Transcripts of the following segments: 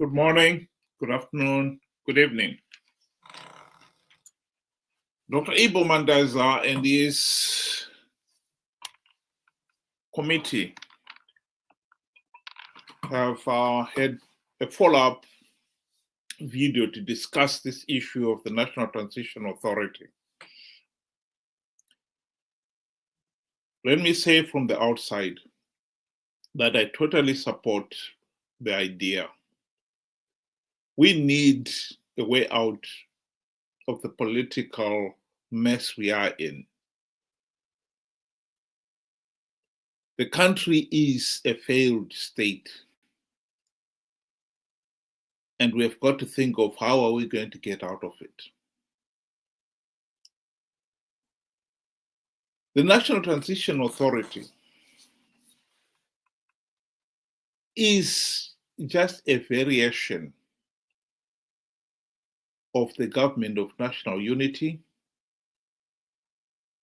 Good morning, good afternoon, good evening. Dr. Ibo Mandaza and his committee have had a follow-up video to discuss this issue of the National Transition Authority. Let me say from the outside that I totally support the idea. We need a way out of the political mess we are in. The country is a failed state. And we have got to think of how are we going to get out of it. The National Transition Authority is just a variation of the Government of National Unity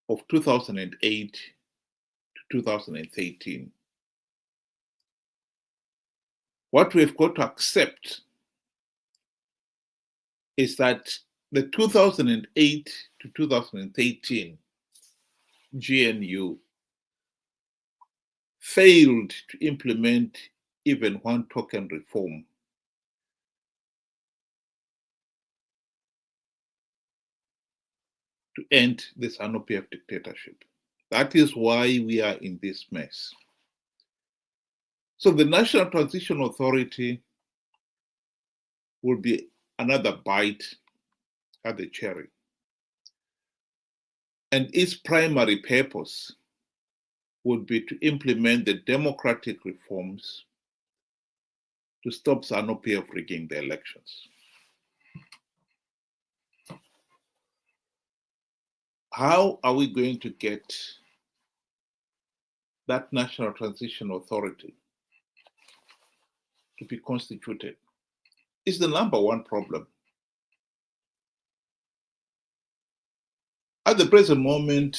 of 2008 to 2013. What we've got to accept is that the 2008 to 2013 GNU failed to implement even one token reform. To end the Zanu PF dictatorship. That is why we are in this mess. So the National Transition Authority will be another bite at the cherry. And its primary purpose would be to implement the democratic reforms to stop Zanu PF rigging the elections. How are we going to get that National Transition Authority to be constituted? Is the number one problem. At the present moment,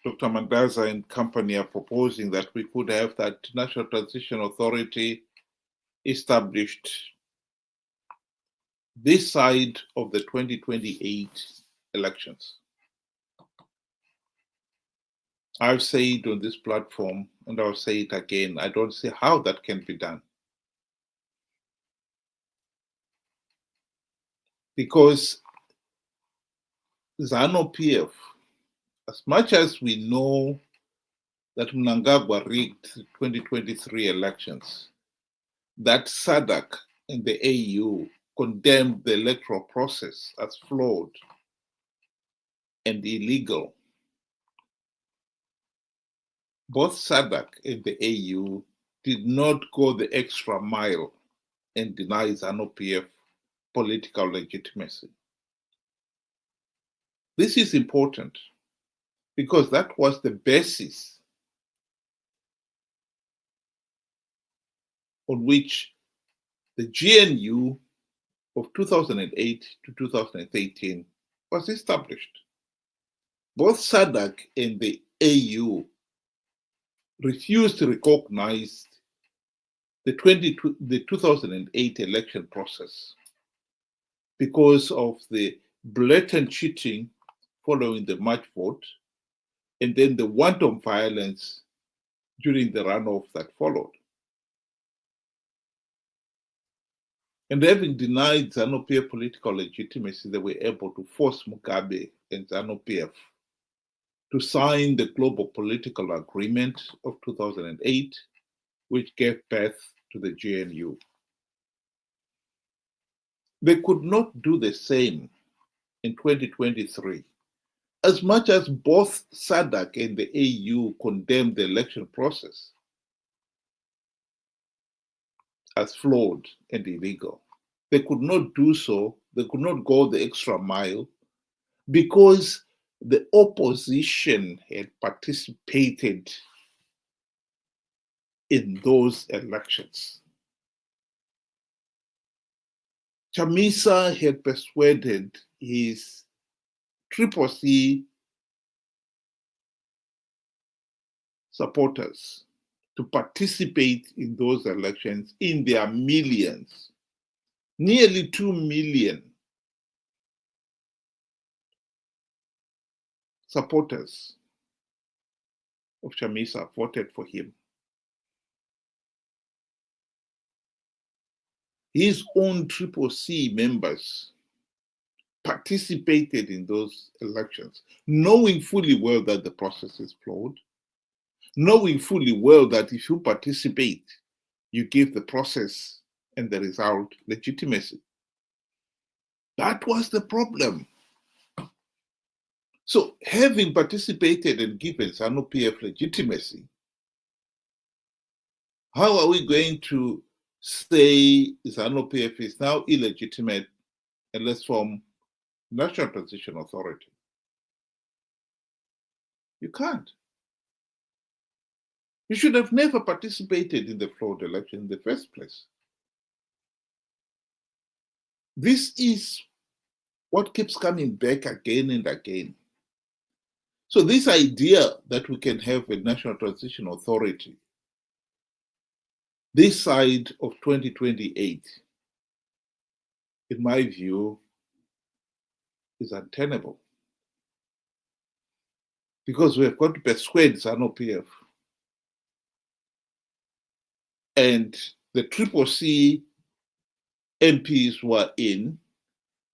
Dr. Mandaza and company are proposing that we could have that National Transition Authority established this side of the 2028 elections. I've said on this platform, and I'll say it again, I don't see how that can be done. Because Zanu PF, as much as we know that Mnangagwa rigged the 2023 elections, that SADC and the AU condemned the electoral process as flawed and illegal. Both SADC and the AU did not go the extra mile and deny Zanu PF political legitimacy. This is important because that was the basis on which the GNU of 2008 to 2013 was established. Both SADC and the AU refused to recognize the 2008 election process because of the blatant cheating following the March vote, and then the wanton violence during the runoff that followed. And having denied Zanu PF political legitimacy, they were able to force Mugabe and Zanu PF to sign the Global Political Agreement of 2008, which gave birth to the GNU. They could not do the same in 2023. As much as both SADC and the AU condemned the election process as flawed and illegal, they could not do so, they could not go the extra mile because the opposition had participated in those elections. Chamisa had persuaded his Triple C supporters to participate in those elections in their millions Nearly 2 million supporters of Chamisa voted for him. His own CCC members participated in those elections, knowing fully well that the process is flawed, knowing fully well that if you participate, you give the process and the result legitimacy. That was the problem. So having participated and given Zanu PF legitimacy, how are we going to say Zanu PF is now illegitimate and let's form National Transition Authority? You can't. You should have never participated in the flawed election in the first place. This is what keeps coming back again and again. So this idea that we can have a National Transition Authority this side of 2028, in my view, is untenable. Because we have got to persuade Zanu PF and the CCC MPs were in,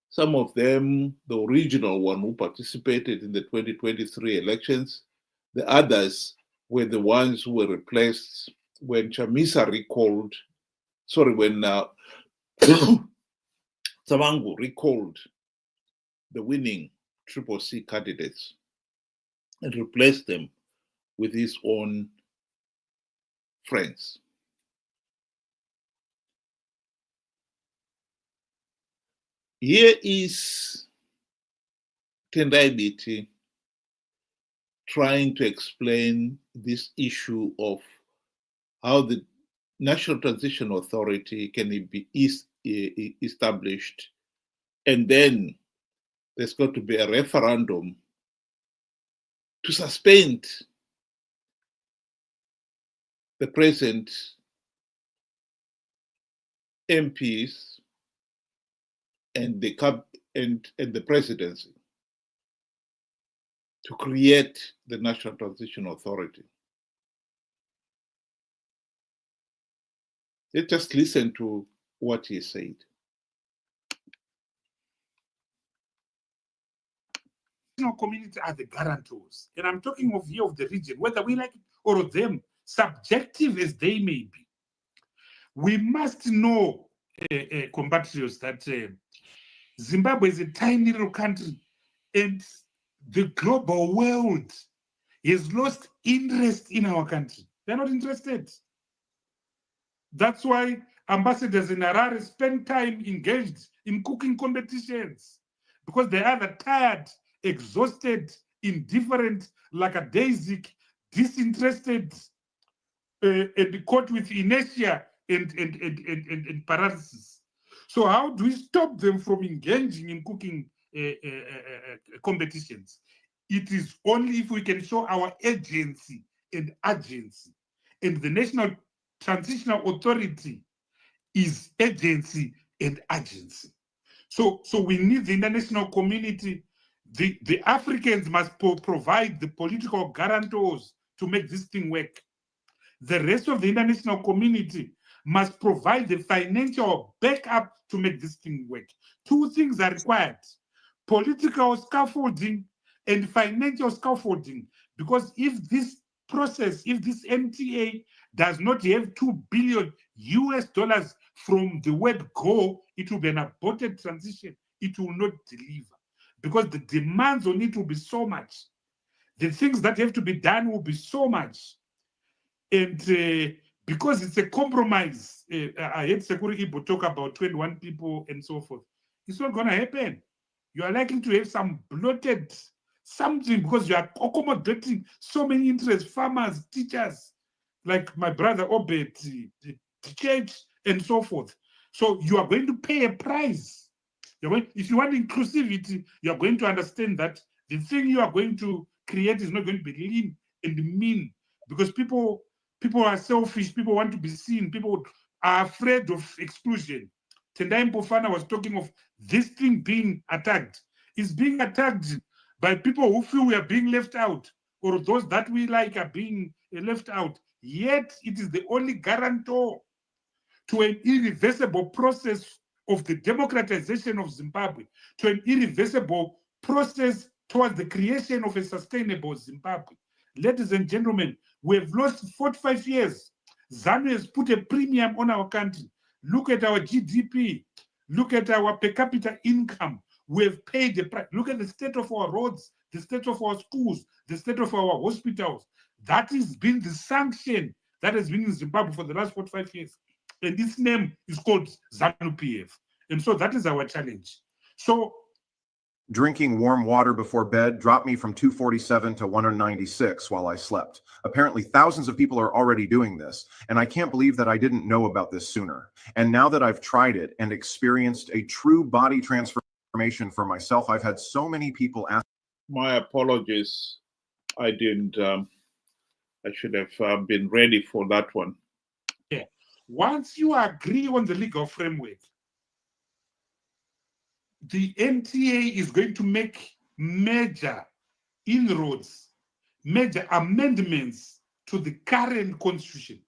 some of them, the original one who participated in the 2023 elections, the others were the ones who were replaced when Chamisa recalled, when Savangu recalled the winning CCC candidates and replaced them with his own friends. Here is Tendai Biti trying to explain this issue of how the National Transition Authority can be established, and then there's got to be a referendum to suspend the present MPs and the presidency to create the National Transition Authority. Let's just listen to what he said. Community are the guarantors, and I'm talking of here of the region, whether we like it or of them, subjective as they may be. We must know, compatriots, that Zimbabwe is a tiny little country, and the global world has lost interest in our country. They're not interested. That's why ambassadors in Harare spend time engaged in cooking competitions, because they are either tired, exhausted, indifferent, lackadaisic, disinterested, and caught with inertia and paralysis. So how do we stop them from engaging in cooking competitions? It is only if we can show our agency and urgency. And the National Transitional Authority is agency and urgency. So we need the international community. The Africans must provide the political guarantors to make this thing work. The rest of the international community must provide the financial backup to make this thing work. Two things are required: political scaffolding and financial scaffolding. Because if this process, if this NTA does not have $2 billion from the word go, it will be an aborted transition. It will not deliver, because the demands on it will be so much. The things that have to be done will be so much. And because it's a compromise, I heard Security Ibo talk about 21 people and so forth. It's not going to happen. You are likely to have some bloated something, because you are accommodating so many interests, farmers, teachers, like my brother Obed, the church, and so forth. So you are going to pay a price. If you want inclusivity, you are going to understand that the thing you are going to create is not going to be lean and mean, because people are selfish, people want to be seen, people are afraid of exclusion. Tendai Mpofana was talking of this thing being attacked. It's being attacked by people who feel we are being left out, or those that we like are being left out. Yet it is the only guarantor to an irreversible process of the democratization of Zimbabwe, to an irreversible process towards the creation of a sustainable Zimbabwe. Ladies and gentlemen, we have lost 45 years. Zanu has put a premium on our country. Look at our GDP. Look at our per capita income. We have paid the price. Look at the state of our roads, the state of our schools, the state of our hospitals. That has been the sanction that has been in Zimbabwe for the last 45 years. And its name is called Zanu PF. And so that is our challenge. So drinking warm water before bed dropped me from 247 to 196 while I slept. Apparently, thousands of people are already doing this, and I can't believe that I didn't know about this sooner. And now that I've tried it and experienced a true body transformation for myself, I've had so many people ask. My apologies. I didn't, I should have been ready for that one. Yeah. Once you agree on the legal framework, the NTA is going to make major inroads, major amendments to the current constitution.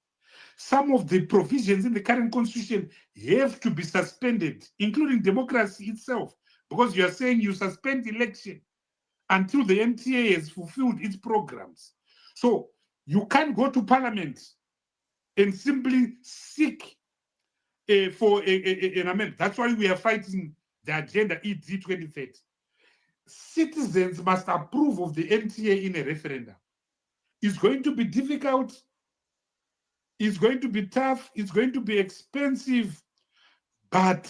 Some of the provisions in the current constitution have to be suspended, including democracy itself, because you are saying you suspend election until the NTA has fulfilled its programs. So you can't go to parliament and simply seek for an amendment. That's why we are fighting the agenda ED 2030. Citizens must approve of the NTA in a referendum. It's going to be difficult. It's going to be tough. It's going to be expensive. But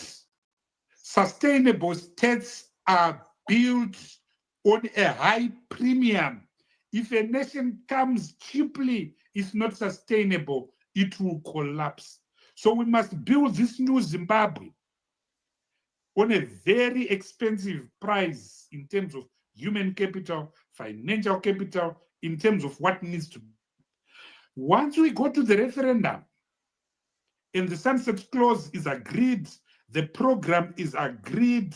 sustainable states are built on a high premium. If a nation comes cheaply, it's not sustainable. It will collapse. So we must build this new Zimbabwe on a very expensive price in terms of human capital, financial capital, in terms of what needs to be. Once we go to the referendum and the sunset clause is agreed, the program is agreed,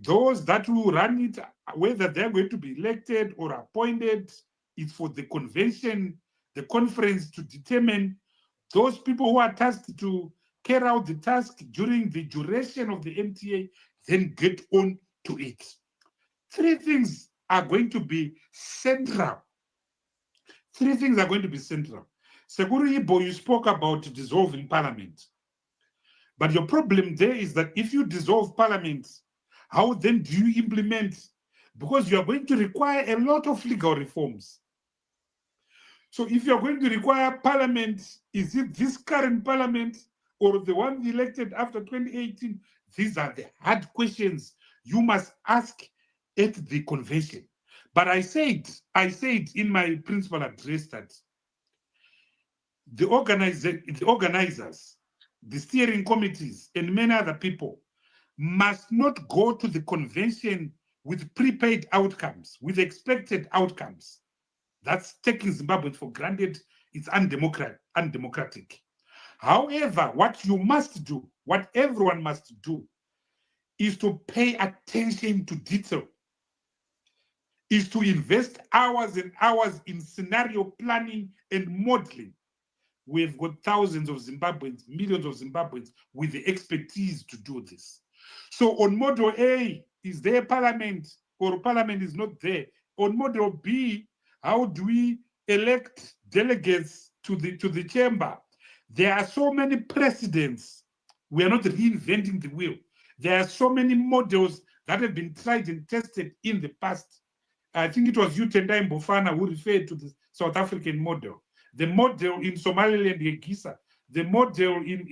those that will run it, whether they're going to be elected or appointed, it's for the convention, the conference to determine. Those people who are tasked to carry out the task during the duration of the NTA, then get on to it. Three things are going to be central. Three things are going to be central. Sekuru Ibo, you spoke about dissolving parliament. But your problem there is that if you dissolve parliament, how then do you implement? Because you are going to require a lot of legal reforms. So if you're going to require parliament, is it this current parliament or the one elected after 2018? These are the hard questions you must ask at the convention. But I said in my principal address that the organizers, the steering committees, and many other people must not go to the convention with prepaid outcomes, with expected outcomes. That's taking Zimbabwe for granted. It's undemocratic. However, what you must do, what everyone must do, is to pay attention to detail, is to invest hours and hours in scenario planning and modeling. We've got thousands of Zimbabweans, millions of Zimbabweans with the expertise to do this. So on model A, is there parliament or parliament is not there? On model B, how do we elect delegates to the chamber? There are so many precedents. We are not reinventing the wheel. There are so many models that have been tried and tested in the past. I think it was you, Tendai Mpofana, who referred to the South African model, the model in Somaliland, Egisa, the model in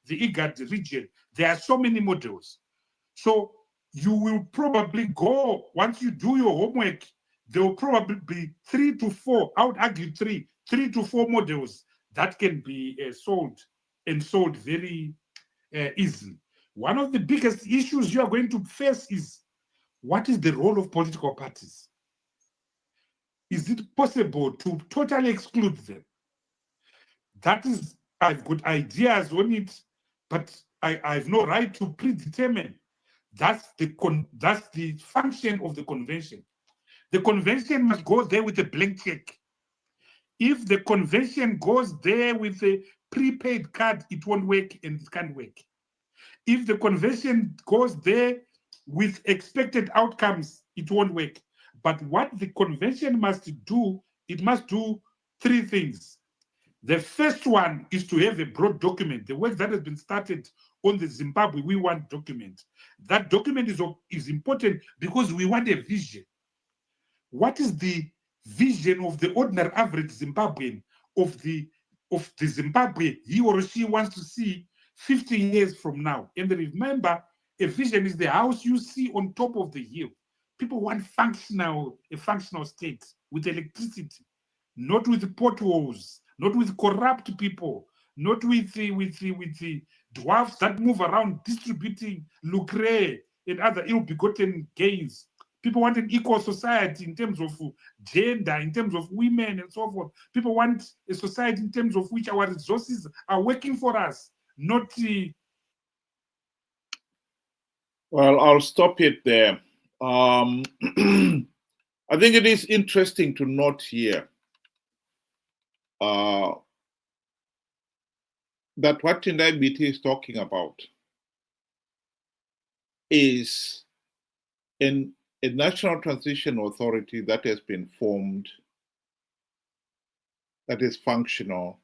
the IGAD region. There are so many models. So you will probably go, once you do your homework, there will probably be 3 to 4, I would argue 3 to 4 models that can be sold very easily. One of the biggest issues you are going to face is, what is the role of political parties? Is it possible to totally exclude them? That is I've got ideas on it, but I have no right to predetermine. That's the function of the convention. The convention must go there with a blank check. If the convention goes there with a prepaid card, it won't work and it can't work. If the convention goes there with expected outcomes, it won't work. But what the convention must do, it must do three things. The first one is to have a broad document, the work that has been started on the Zimbabwe We Want document. That document is important because we want a vision. What is the vision of the ordinary average Zimbabwean of the Zimbabwe he or she wants to see 15 years from now? And remember, a vision is the house you see on top of the hill. People want a functional state with electricity, not with potholes, not with corrupt people, not with the dwarfs that move around distributing lucre and other ill-begotten gains. People want an equal society in terms of gender, in terms of women and so forth. People want a society in terms of which our resources are working for us, not Well, I'll stop it there. I think it is interesting to note here that what Tendai is talking about is a national transition authority that has been formed, that is functional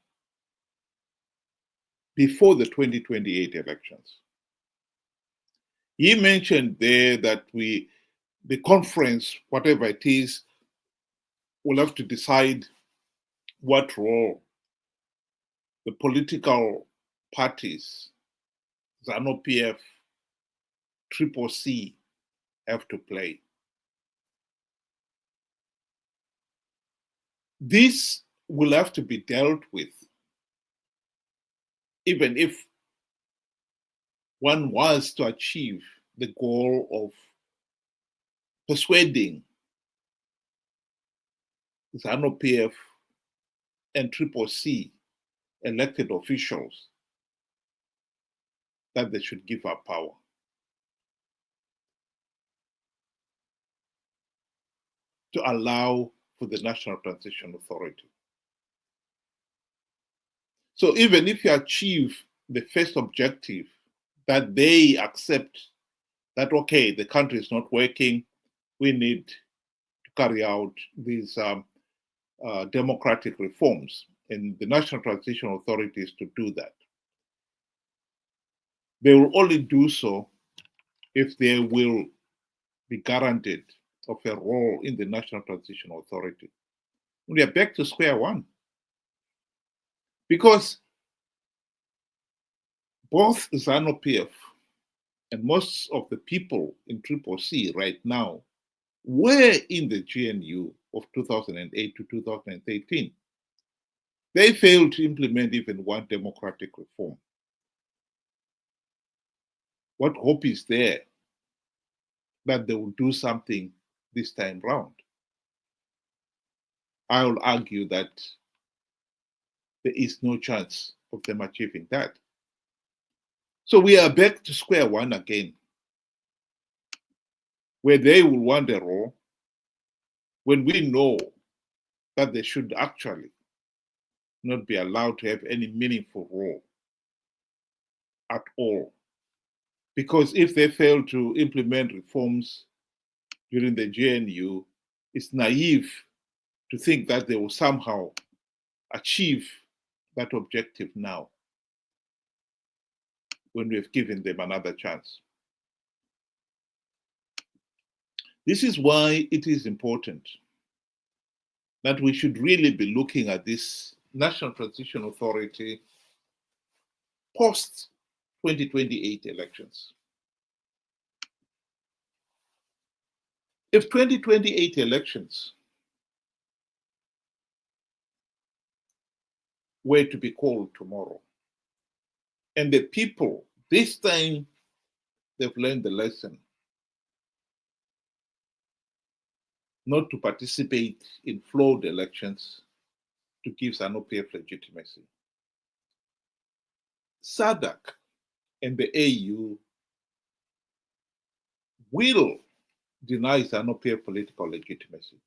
before the 2028 elections. He mentioned there that the conference, whatever it is, will have to decide what role the political parties, Zanu PF, CCC, have to play. This will have to be dealt with, even if one was to achieve the goal of persuading Zanu PF and CCC elected officials that they should give up power. To allow for the National Transition Authority. So even if you achieve the first objective, that they accept that, okay, the country is not working, we need to carry out these democratic reforms, and the National Transition Authority is to do that. They will only do so if they will be guaranteed of a role in the National Transition Authority. We are back to square one. Because both Zanu PF and most of the people in CCC right now were in the GNU of 2008 to 2013. They failed to implement even one democratic reform. What hope is there that they will do something this time round? I will argue that there is no chance of them achieving that. So we are back to square one again, where they will want a role when we know that they should actually not be allowed to have any meaningful role at all. Because if they fail to implement reforms during the GNU, it's naive to think that they will somehow achieve that objective now when we've given them another chance. This is why it is important that we should really be looking at this National Transition Authority post-2028 elections. If 2028 elections were to be called tomorrow, and the people, this time, they've learned the lesson not to participate in flawed elections to give Zanu PF legitimacy. SADC and the AU will deny Zanu PF political legitimacy.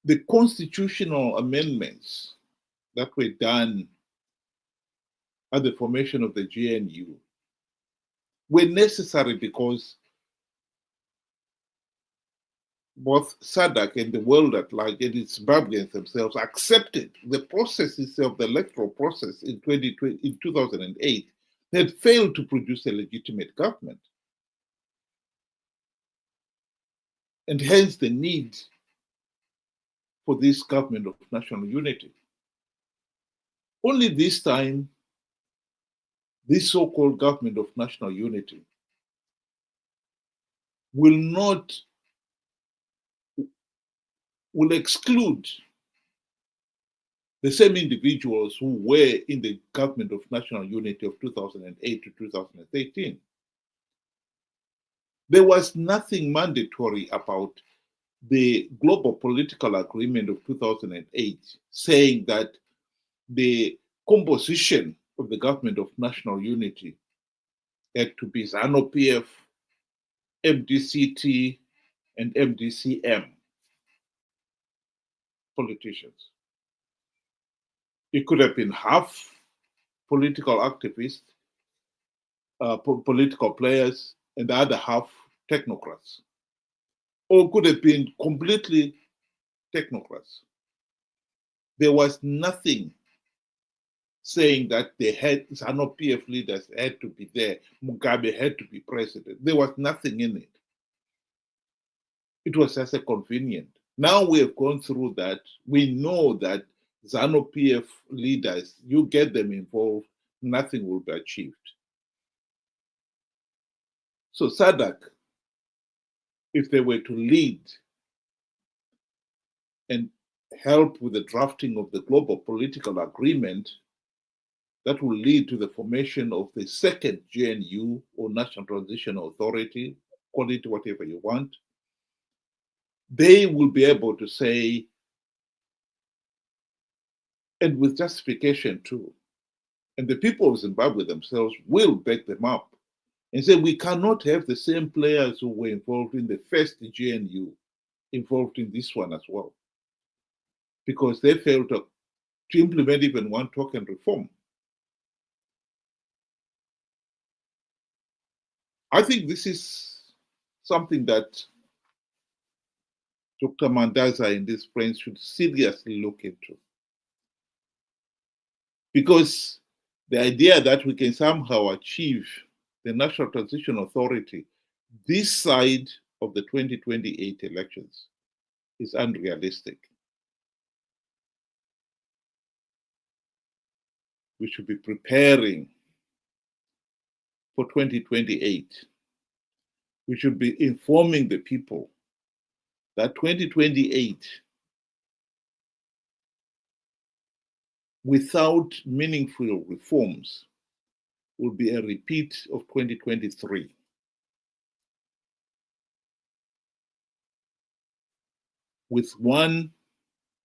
The constitutional amendments that were done at the formation of the GNU were necessary because both SADC and the world at large and its Zimbabweans themselves accepted the processes of the electoral process in 2008 had failed to produce a legitimate government. And hence the need for this government of national unity. Only this time, this so-called government of national unity will exclude the same individuals who were in the government of national unity of 2008 to 2013. There was nothing mandatory about the global political agreement of 2008 saying that the composition of the government of national unity had to be Zanu PF, MDCT, and MDCM politicians. It could have been half political activists, political players, and the other half technocrats. Or could have been completely technocrats. There was nothing saying that they had Zanu PF leaders had to be there, Mugabe had to be president. There was nothing in it. It was just a convenient. Now we have gone through that. We know that Zanu PF leaders, you get them involved, nothing will be achieved. So SADC, if they were to lead and help with the drafting of the global political agreement that will lead to the formation of the second GNU or National Transitional Authority, call it whatever you want, they will be able to say, and with justification too, and the people of Zimbabwe themselves will back them up and say, we cannot have the same players who were involved in the first GNU involved in this one as well, because they failed to implement even one token reform. I think this is something that Dr. Mandaza and his friends should seriously look into. Because the idea that we can somehow achieve the National Transition Authority this side of the 2028 elections is unrealistic. We should be preparing for 2028. We should be informing the people that 2028, without meaningful reforms, will be a repeat of 2023. With one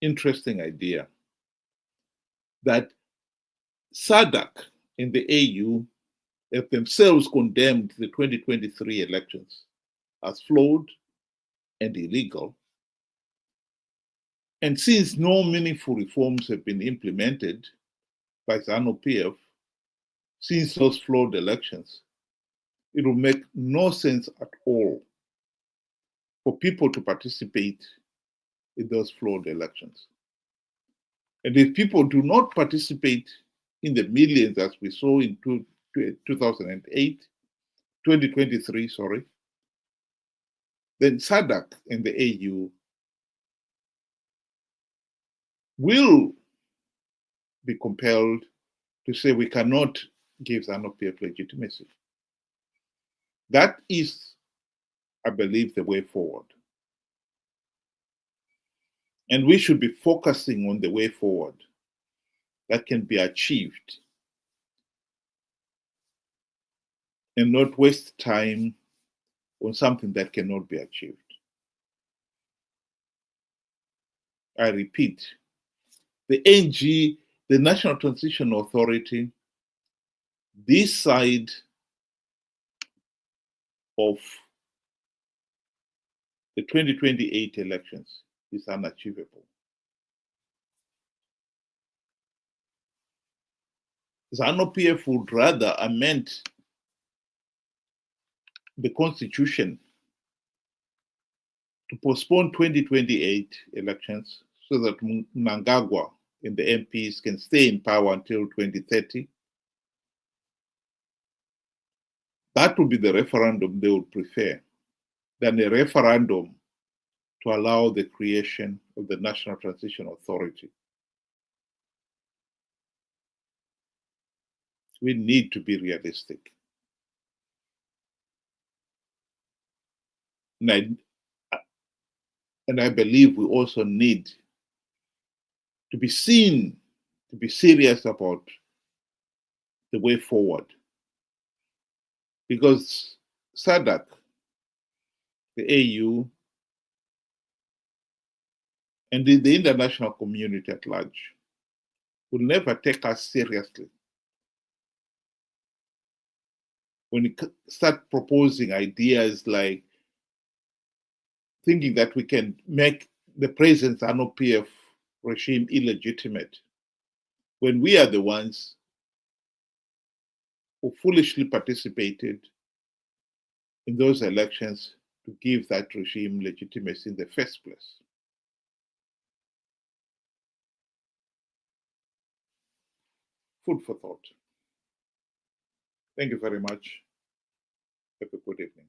interesting idea, that SADC and the AU have themselves condemned the 2023 elections as flawed and illegal. And since no meaningful reforms have been implemented by Zanu PF since those flawed elections, it will make no sense at all for people to participate in those flawed elections. And if people do not participate in the millions as we saw in 2023, then SADC and the AU will be compelled to say we cannot give Zanu PF legitimacy. That is, I believe, the way forward. And we should be focusing on the way forward that can be achieved and not waste time on something that cannot be achieved. I repeat, the NG, the National Transition Authority, this side of the 2028 elections is unachievable. Zanu PF would rather amend the constitution to postpone 2028 elections so that Mnangagwa and the MPs can stay in power until 2030. That would be the referendum they would prefer than a referendum to allow the creation of the National Transition Authority. We need to be realistic. And I believe we also need to be seen, to be serious about the way forward. Because SADC, the AU, and the international community at large will never take us seriously when we start proposing ideas like thinking that we can make the present Zanu PF regime illegitimate, when we are the ones who foolishly participated in those elections to give that regime legitimacy in the first place. Food for thought. Thank you very much. Have a good evening.